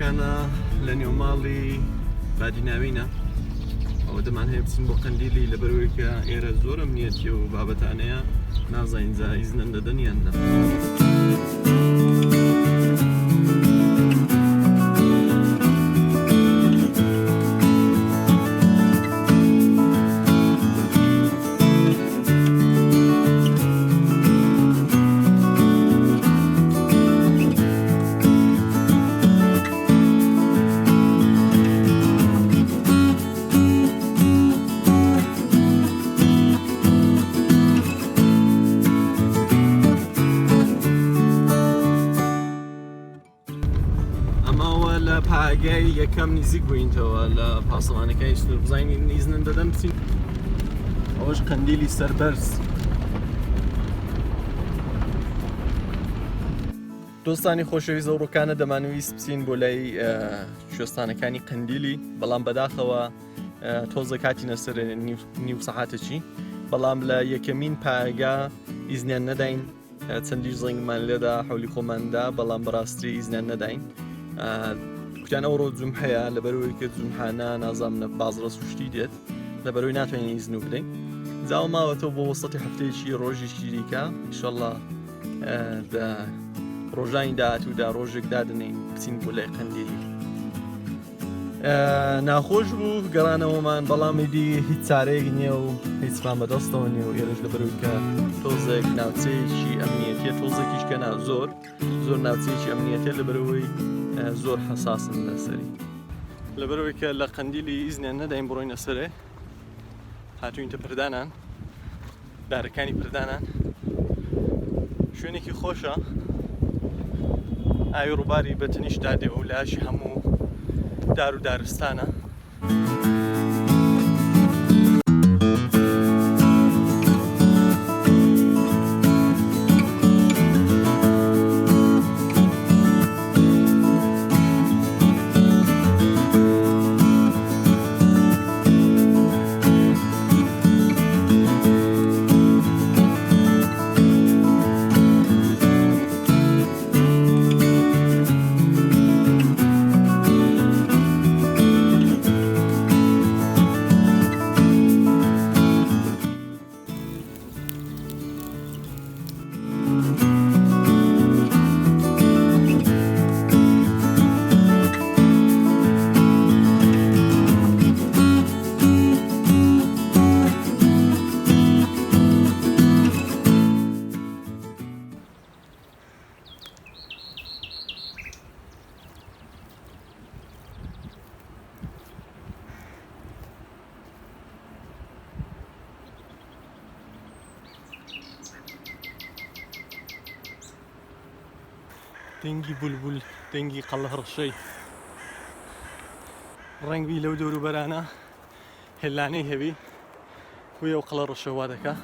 کانە لە نێوماڵی بادیناوینە ئەوە دەمان هەیە بچین بۆ قەندیلی لەبەرەوەی کە ئێرە زۆر ئەمنیەتی و بابەتانەیە نازانین جا ئیزنەن دەدەن یان نە. پایەگای یەکەم نزیک بووینەوە لە پاسەوانەکەی سنوور بزانین ئیزنەن دەدەن بچین. ئەوەش قەندیلی سەربەرز. دۆستانی خۆشەویست زەوڕۆکانە دەمانویست بچین بۆ لای شوێستانەکانی قەندیلی، بەڵام بەداخەوە تۆزە کاتینە سەر نیو سەعاتێکی، بەڵام لە یەکەمین پایەگا ئیزنیان نەداین. چەندیش زەنگمان لێدا حەولی خۆماندا، بەڵام بەڕاستی ئیزنیان نەداین. کوتیان ئەوڕۆ جومحەیە لەبەرەوەی کە جومحانە نازانم بازڕەس و شتی دێت لەبەرەوەی ناتوانین ئیزن و بدەین. جاوە ماوەتەوە بۆ وەسەتی هەفتەیەکی ڕۆژێکی دیکە ئینشەڵڵا ڕۆژانی داهاتوودا ڕۆژێک دادنین بچین بۆ لای قەندیلی. ناخۆش بوو گەڕانەوەمان، بەڵام ئیدی هیچ چارەیەک نییە و هیچمان بەدەستەوە نییە و ئێرەش لەبەرەوەی کە تۆزێک ناوچەیەکی ئەمنیەتیە، تۆزێکیش کە زۆر ناوچەیەکی ئەمنیەتیە لەبەرەوەی زۆر حساسن لەسەری. لەبەرەوەی کە لە قەندیلی ئیزنیان نەداین بڕۆینە سەرێ، هاتووینتە پردانان، دارەکانی پردانان. شوێنێکی خۆشە، ئاوی ڕووباری بەتەنیش دادێ و لاشی هەموو دار و دارستانە. دەنگی بولبول، دەنگی قەڵەڕشەی ڕەنگی لەو دەوروبەرانە هێلانەی هەوی وێ و قەڵەڕشە وا دەکا.